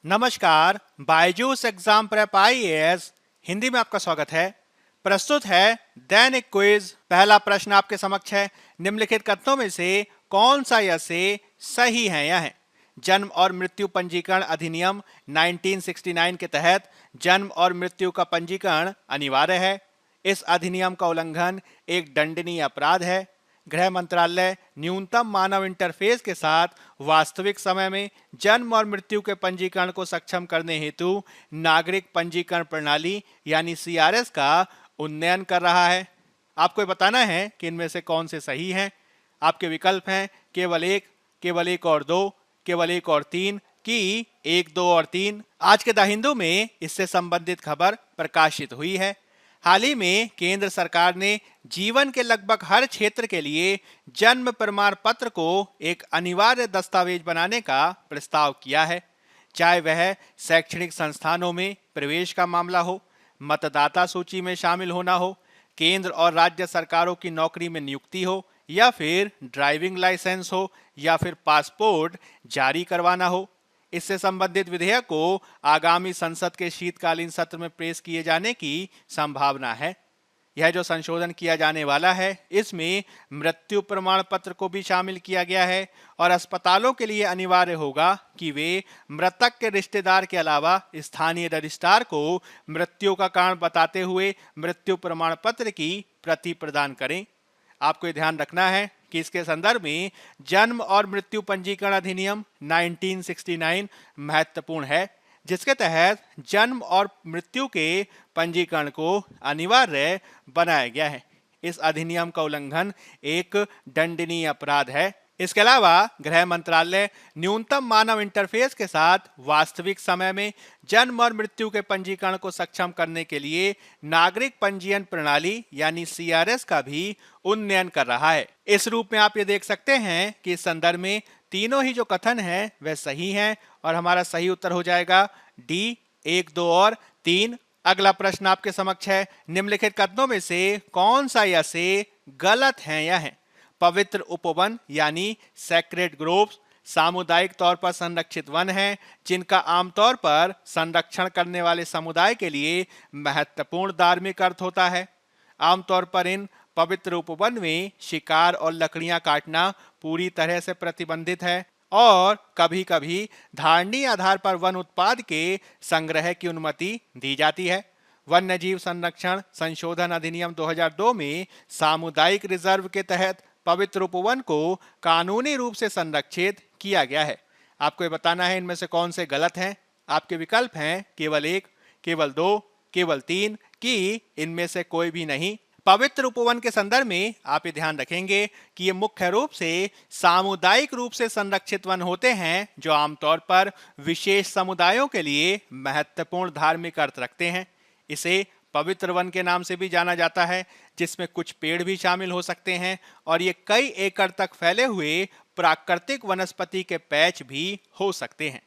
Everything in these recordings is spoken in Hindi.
नमस्कार, Byju's exam prep IAS Hindi में आपका स्वागत है। प्रस्तुत है दैनिक क्विज। पहला प्रश्न आपके समक्ष है, निम्नलिखित कथनों में से कौन सा या से सही है या है। जन्म और मृत्यु पंजीकरण अधिनियम 1969 के तहत जन्म और मृत्यु का पंजीकरण अनिवार्य है। इस अधिनियम का उल्लंघन एक दंडनीय अपराध है। गृह मंत्रालय न्यूनतम मानव इंटरफेस के साथ वास्तविक समय में जन्म और मृत्यु के पंजीकरण को सक्षम करने हेतु नागरिक पंजीकरण प्रणाली यानी सीआरएस का उन्नयन कर रहा है। आपको बताना है कि इनमें से कौन से सही हैं। आपके विकल्प हैं केवल एक और दो, केवल एक और तीन कि एक, दो और तीन। आज के द हिंदू में इससे संबंधित खबर प्रकाशित हुई है। हाल ही में केंद्र सरकार ने जीवन के लगभग हर क्षेत्र के लिए जन्म प्रमाण पत्र को एक अनिवार्य दस्तावेज बनाने का प्रस्ताव किया है। चाहे वह शैक्षणिक संस्थानों में प्रवेश का मामला हो, मतदाता सूची में शामिल होना हो, केंद्र और राज्य सरकारों की नौकरी में नियुक्ति हो, या फिर ड्राइविंग लाइसेंस हो, या फिर पासपोर्ट जारी करवाना हो। इससे संबंधित विधेयक को आगामी संसद के शीतकालीन सत्र में पेश किए जाने की संभावना है। यह जो संशोधन किया जाने वाला है, इसमें मृत्यु प्रमाण पत्र को भी शामिल किया गया है और अस्पतालों के लिए अनिवार्य होगा कि वे मृतक के रिश्तेदार के अलावा स्थानीय रजिस्ट्रार को मृत्यु का कारण बताते हुए मृत्यु प्रमाण पत्र की प्रति प्रदान करें। आपको ये ध्यान रखना है कि इसके संदर्भ में जन्म और मृत्यु पंजीकरण अधिनियम 1969 महत्वपूर्ण है, जिसके तहत जन्म और मृत्यु के पंजीकरण को अनिवार्य बनाया गया है। इस अधिनियम का उल्लंघन एक दंडनीय अपराध है। इसके अलावा गृह मंत्रालय न्यूनतम मानव इंटरफेस के साथ वास्तविक समय में जन्म और मृत्यु के पंजीकरण को सक्षम करने के लिए नागरिक पंजीयन प्रणाली यानी सीआरएस का भी उन्नयन कर रहा है। इस रूप में आप ये देख सकते हैं कि इस संदर्भ में तीनों ही जो कथन है वह सही हैं और हमारा सही उत्तर हो जाएगा डी, एक, दो और तीन। अगला प्रश्न आपके समक्ष है, निम्नलिखित कथनों में से कौन सा या से गलत है या है। पवित्र उपवन यानी सैक्रेड ग्रोव्स सामुदायिक तौर पर संरक्षित वन हैं, जिनका आमतौर पर संरक्षण करने वाले समुदाय के लिए महत्वपूर्ण धार्मिक अर्थ होता है। आमतौर पर इन पवित्र उपवन में शिकार और लकड़ियां काटना पूरी तरह से प्रतिबंधित है और कभी-कभी धारणीय आधार पर वन उत्पाद के संग्रह की अनुमति दी जाती है। वन्यजीव संरक्षण संशोधन अधिनियम 2002 में सामुदायिक रिजर्व के तहत पवित्र उपवन को कानूनी रूप से संरक्षित किया गया है। आपको ये बताना है इनमें से कौन से गलत हैं। आपके विकल्प हैं केवल एक, केवल दो, केवल तीन कि इनमें से कोई भी नहीं। पवित्र उपवन के संदर्भ में आप ये ध्यान रखेंगे कि ये मुख्य रूप से सामुदायिक रूप से संरक्षित वन होते हैं, जो आमतौर पर विशेष समुदायों के लिए महत्वपूर्ण धार्मिक अर्थ रखते हैं। इसे पवित्र वन के नाम से भी जाना जाता है, जिसमें कुछ पेड़ भी शामिल हो सकते हैं और ये कई एकड़ तक फैले हुए प्राकृतिक वनस्पति के पैच भी हो सकते हैं।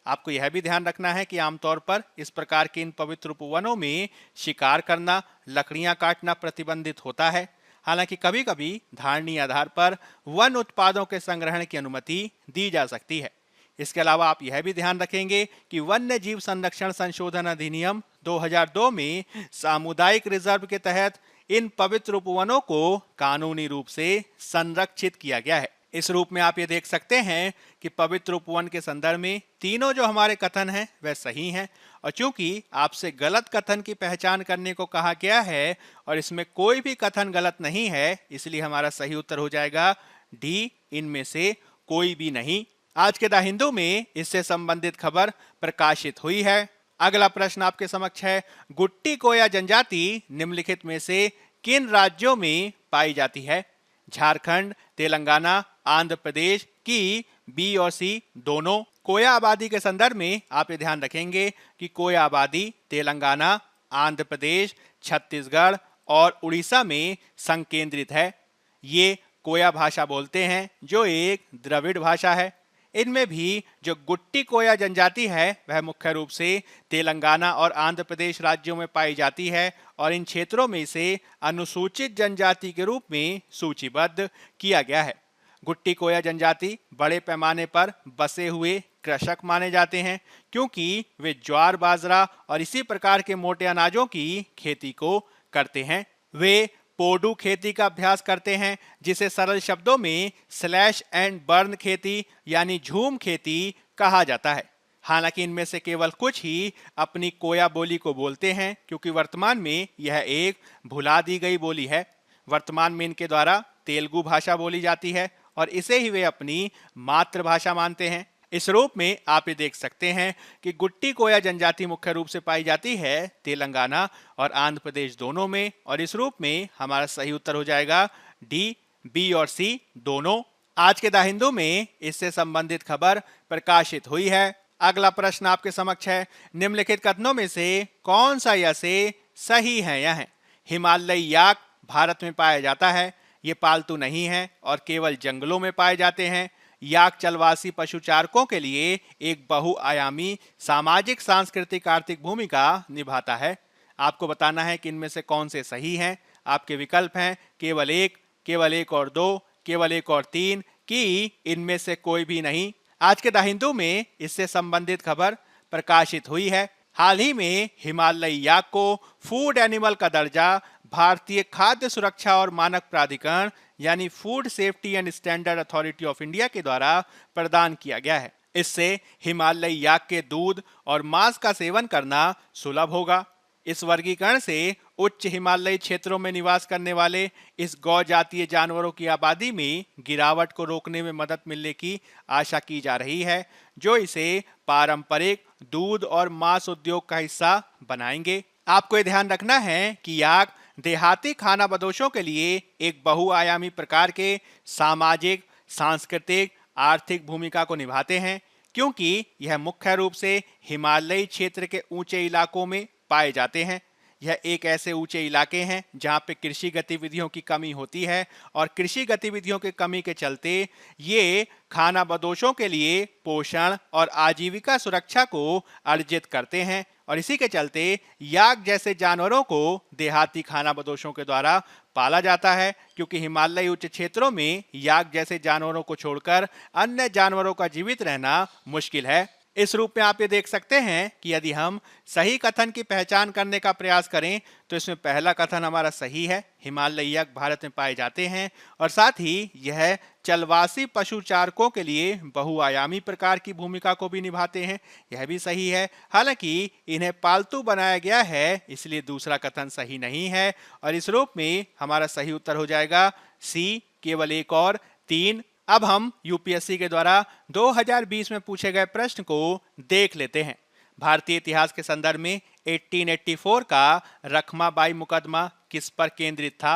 आपको यह भी ध्यान रखना है कि आमतौर पर इस प्रकार के इन पवित्र उपवनों में शिकार करना, लकड़ियां काटना प्रतिबंधित होता है। हालांकि कभी-कभी धारणीय आधार पर वन उत्पादों के संग्रहण की अनुमति दी जा सकती है। इसके अलावा आप यह भी ध्यान रखेंगे कि वन्य जीव संरक्षण संशोधन अधिनियम 2002 में सामुदायिक रिजर्व के तहत इन पवित्र उपवनों को कानूनी रूप से संरक्षित किया गया है। इस रूप में आप ये देख सकते हैं कि पवित्र उपवन के संदर्भ में तीनों जो हमारे कथन हैं वह सही हैं और चूंकि आपसे गलत कथन की पहचान करने को कहा गया है और इसमें कोई भी कथन गलत नहीं है, इसलिए हमारा सही उत्तर हो जाएगा डी, इनमें से कोई भी नहीं। आज के द हिंदू में इससे संबंधित खबर प्रकाशित हुई है। अगला प्रश्न आपके समक्ष है, गुट्टी कोया जनजाति निम्नलिखित में से किन राज्यों में पाई जाती है। झारखंड, तेलंगाना, आंध्र प्रदेश की बी और सी दोनों। कोया आबादी के संदर्भ में आप ये ध्यान रखेंगे कि कोया आबादी तेलंगाना, आंध्र प्रदेश, छत्तीसगढ़ और उड़ीसा में संकेंद्रित है। ये कोया भाषा बोलते हैं, जो एक द्रविड़ भाषा है। इनमें भी जो गुट्टी कोया जनजाति है वह मुख्य रूप से तेलंगाना और आंध्र प्रदेश राज्यों में पाई जाती है और इन क्षेत्रों में इसे अनुसूचित जनजाति के रूप में सूचीबद्ध किया गया है। गुट्टी कोया जनजाति बड़े पैमाने पर बसे हुए कृषक माने जाते हैं, क्योंकि वे ज्वार, बाजरा और इसी प्रकार के मोटे अनाजों की खेती को करते हैं। वे पोडू खेती का अभ्यास करते हैं, जिसे सरल शब्दों में स्लैश एंड बर्न खेती यानी झूम खेती कहा जाता है। हालांकि इनमें से केवल कुछ ही अपनी कोया बोली को बोलते हैं, क्योंकि वर्तमान में यह एक भुला दी गई बोली है। वर्तमान में इनके द्वारा तेलुगु भाषा बोली जाती है और इसे ही वे अपनी मातृभाषा मानते हैं। इस रूप में आप ये देख सकते हैं कि गुट्टी कोया जनजाति मुख्य रूप से पाई जाती है तेलंगाना और आंध्र प्रदेश दोनों में, और इस रूप में हमारा सही उत्तर हो जाएगा डी, बी और सी दोनों। आज के द हिंदू में इससे संबंधित खबर प्रकाशित हुई है। अगला प्रश्न आपके समक्ष है, निम्नलिखित कथनों में से कौन सा या से सही है? यह है, हिमालयी याक भारत में पाया जाता है, ये पालतू नहीं है और केवल जंगलों में पाए जाते हैं। याक चलवासी पशुचारकों के लिए एक बहुआयामी सामाजिक, सांस्कृतिक, आर्थिक भूमिका निभाता है। आपको बताना है कि इनमें से कौन से सही हैं। आपके विकल्प हैं केवल एक और दो, केवल एक और तीन, कि इनमें से कोई भी नहीं। आज के द हिंदू में इससे संबंधित खबर प्रकाशित हुई है। हाल ही में हिमालयी याक को फूड एनिमल का दर्जा भारतीय खाद्य सुरक्षा और मानक प्राधिकरण यानी food safety and standard authority of India के द्वारा प्रदान किया गया है। इससे हिमालयी याक के दूध और मांस का सेवन करना सुलभ होगा। इस वर्गीकरण से उच्च हिमालयी क्षेत्रों में निवास करने वाले इस गौ जातीय जानवरों की आबादी में गिरावट को रोकने में मदद मिलने की आशा की जा रही है, जो इसे पारंपरिक दूध और मांस उद्योग का हिस्सा बनाएंगे। आपको ये ध्यान रखना है कि याक देहाती खानाबदोशों के लिए एक बहुआयामी प्रकार के सामाजिक, सांस्कृतिक, आर्थिक भूमिका को निभाते हैं, क्योंकि यह मुख्य रूप से हिमालयी क्षेत्र के ऊंचे इलाकों में पाए जाते हैं। यह एक ऐसे ऊंचे इलाके हैं जहां पे कृषि गतिविधियों की कमी होती है, और कृषि गतिविधियों की कमी के चलते ये खानाबदोशों के लिए पोषण और आजीविका सुरक्षा को अर्जित करते हैं, और इसी के चलते याक जैसे जानवरों को देहाती खानाबदोशों के द्वारा पाला जाता है, क्योंकि हिमालयी उच्च क्षेत्रों में याक जैसे जानवरों को छोड़कर अन्य जानवरों का जीवित रहना मुश्किल है। इस रूप में आप ये देख सकते हैं कि यदि हम सही कथन की पहचान करने का प्रयास करें तो इसमें पहला कथन हमारा सही है, हिमालयी याक भारत में पाए जाते हैं, और साथ ही यह चलवासी पशुचारकों के लिए बहुआयामी प्रकार की भूमिका को भी निभाते हैं, यह भी सही है। हालांकि इन्हें पालतू बनाया गया है, इसलिए दूसरा कथन सही नहीं है, और इस रूप में हमारा सही उत्तर हो जाएगा सी, केवल एक और तीन। अब हम यूपीएससी के द्वारा 2020 में पूछे गए प्रश्न को देख लेते हैं। भारतीय इतिहास के संदर्भ में 1884 का रखमाबाई मुकदमा किस पर केंद्रित था?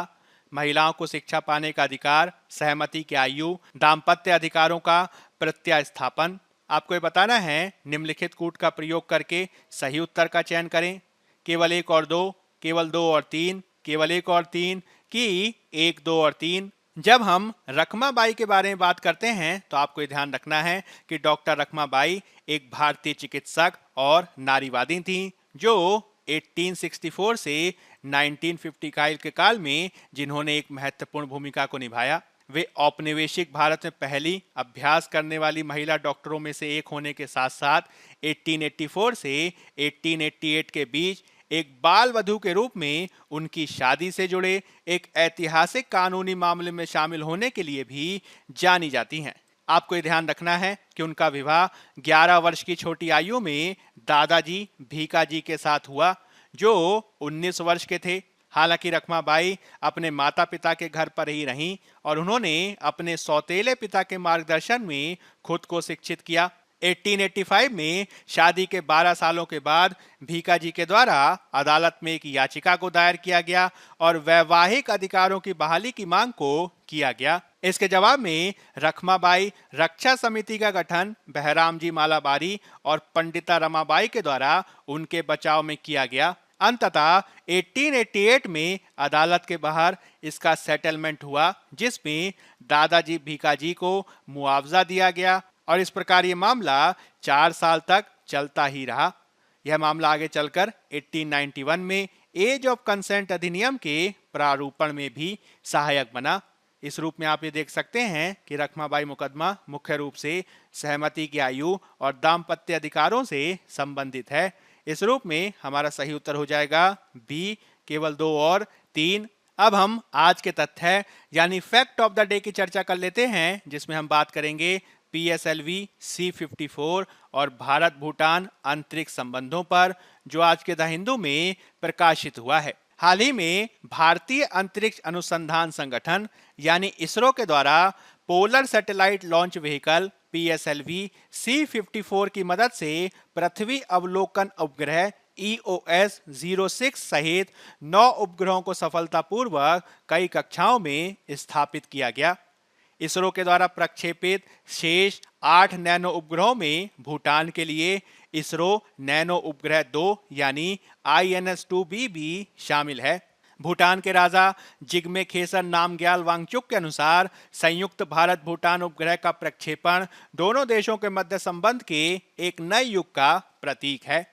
महिलाओं को शिक्षा पाने का अधिकार, सहमति की आयु, दाम्पत्य अधिकारों का प्रत्यास्थापन। आपको ये बताना है निम्नलिखित कूट का प्रयोग करके सही उत्तर का चयन करें। केवल एक और दो, केवल दो और तीन, केवल एक और तीन, कि एक, दो और तीन। जब हम रखमाबाई के बारे में बात करते हैं तो आपको ये ध्यान रखना है कि डॉक्टर रखमाबाई एक भारतीय चिकित्सक और नारीवादी थीं, जो 1864 से 1955 के काल में जिन्होंने एक महत्वपूर्ण भूमिका को निभाया। वे औपनिवेशिक भारत में पहली अभ्यास करने वाली महिला डॉक्टरों में से एक होने के साथ साथ 1884 से 1888 के बीच एक बाल वधू के रूप में उनकी शादी से जुड़े एक ऐतिहासिक कानूनी मामले में शामिल होने के लिए भी जानी जाती हैं। आपको ये ध्यान रखना है कि उनका विवाह 11 वर्ष की छोटी आयु में दादाजी भीकाजी के साथ हुआ, जो 19 वर्ष के थे। हालांकि रखमाबाई अपने माता पिता के घर पर ही रहीं और उन्होंने अपने सौतेले पिता के मार्गदर्शन में खुद को शिक्षित किया। 1885 में शादी के 12 सालों के बाद भीकाजी के द्वारा अदालत में एक याचिका को दायर किया गया और वैवाहिक अधिकारों की बहाली की मांग को किया गया। इसके जवाब में रखमाबाई रक्षा समिति का गठन बहरामजी मालाबारी और पंडिता रमाबाई के द्वारा उनके बचाव में किया गया। अंततः 1888 में अदालत के बाहर इसका सेटलमेंट हुआ, जिसमें दादाजी भीकाजी को मुआवजा दिया गया, और इस प्रकार ये मामला 4 साल तक चलता ही रहा। यह मामला आगे चलकर 1891 में एज ऑफ कंसेंट अधिनियम के प्रारूपण में भी सहायक बना। इस रूप में आप ये देख सकते हैं कि रखमाबाई मुकदमा मुख्य रूप से सहमति की आयु और दाम्पत्य अधिकारों से संबंधित है। इस रूप में हमारा सही उत्तर हो जाएगा बी, केवल 2 और 3। अब हम आज के तथ्य यानी फैक्ट ऑफ द डे की चर्चा कर लेते हैं, जिसमें हम बात करेंगे PSLV C54 और भारत भूटान अंतरिक्ष संबंधों पर, जो आज के द हिंदू में प्रकाशित हुआ है। हाल ही में भारतीय अंतरिक्ष अनुसंधान संगठन यानी इसरो के द्वारा polar satellite launch vehicle PSLV C54 की मदद से पृथ्वी अवलोकन उपग्रह EOS-06 सहित 9 उपग्रहों को सफलतापूर्वक कई कक्षाओं में स्थापित किया गया। इसरो के द्वारा प्रक्षेपित शेष 8 नैनो उपग्रहों में भूटान के लिए इसरो नैनो उपग्रह 2 यानी INS-2B भी शामिल है। भूटान के राजा जिग्मे खेसर नामग्याल वांगचुक के अनुसार संयुक्त भारत भूटान उपग्रह का प्रक्षेपण दोनों देशों के मध्य संबंध के एक नए युग का प्रतीक है।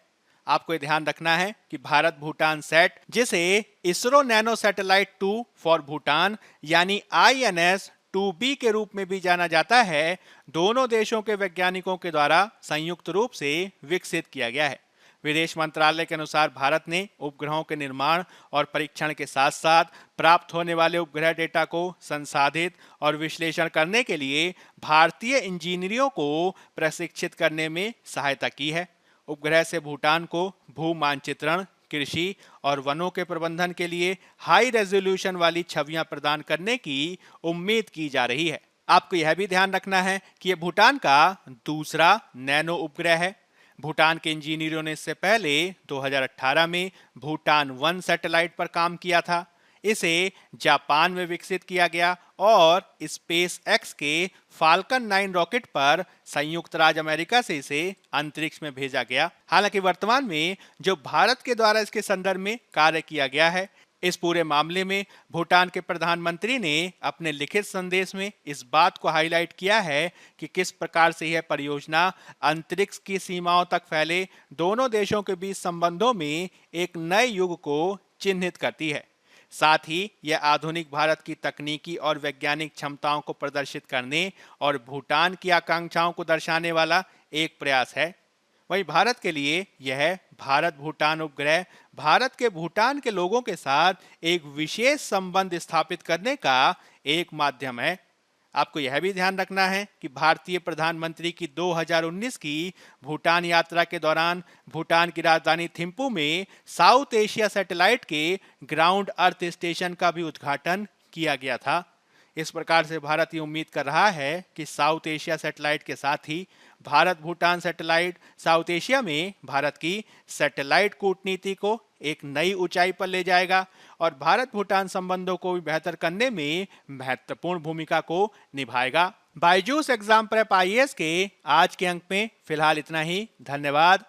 आपको ये ध्यान रखना है कि भारत भूटान सेट, जिसे ISRO nano satellite 2 for Bhutan यानी INS-2B के रूप में भी जाना जाता है, दोनों देशों के वैज्ञानिकों के द्वारा संयुक्त रूप से विकसित किया गया है। विदेश मंत्रालय के अनुसार भारत ने उपग्रहों के निर्माण और परीक्षण के साथ साथ प्राप्त होने वाले उपग्रह डेटा को संसाधित और विश्लेषण करने के लिए भारतीय इंजीनियरों को प्रशिक्षित करने में सहायता की है। उपग्रह से भूटान को भू मानचित्रण, कृषि और वनों के प्रबंधन के लिए हाई रेजोल्यूशन वाली छवियां प्रदान करने की उम्मीद की जा रही है। आपको यह भी ध्यान रखना है कि यह भूटान का दूसरा नैनो उपग्रह है। भूटान के इंजीनियरों ने इससे पहले 2018 में भूटान 1 सैटेलाइट पर काम किया था। इसे जापान में विकसित किया गया और स्पेस एक्स के फाल्कन 9 रॉकेट पर संयुक्त राज्य अमेरिका से इसे अंतरिक्ष में भेजा गया। हालांकि वर्तमान में जो भारत के द्वारा इसके संदर्भ में कार्य किया गया है, इस पूरे मामले में भूटान के प्रधानमंत्री ने अपने लिखित संदेश में इस बात को हाईलाइट किया है कि किस प्रकार से यह परियोजना अंतरिक्ष की सीमाओं तक फैले दोनों देशों के बीच संबंधों में एक नए युग को चिन्हित करती है। साथ ही यह आधुनिक भारत की तकनीकी और वैज्ञानिक क्षमताओं को प्रदर्शित करने और भूटान की आकांक्षाओं को दर्शाने वाला एक प्रयास है। वहीं भारत के लिए यह भारत भूटान उपग्रह भारत के भूटान के लोगों के साथ एक विशेष संबंध स्थापित करने का एक माध्यम है। आपको यह भी ध्यान रखना है कि भारतीय प्रधानमंत्री की 2019 की भूटान यात्रा के दौरान भूटान की राजधानी थिम्पू में साउथ एशिया सैटेलाइट के ग्राउंड अर्थ स्टेशन का भी उद्घाटन किया गया था। इस प्रकार से भारत ये उम्मीद कर रहा है कि साउथ एशिया सैटेलाइट के साथ ही Bharat Bhutan satellite south Asia में भारत की सैटेलाइट कूटनीति को एक नई ऊंचाई पर ले जाएगा और भारत भूटान संबंधों को भी बेहतर करने में महत्वपूर्ण भूमिका को निभाएगा। बायजूस एग्जाम प्रेप IAS के आज के अंक में फिलहाल इतना ही। धन्यवाद।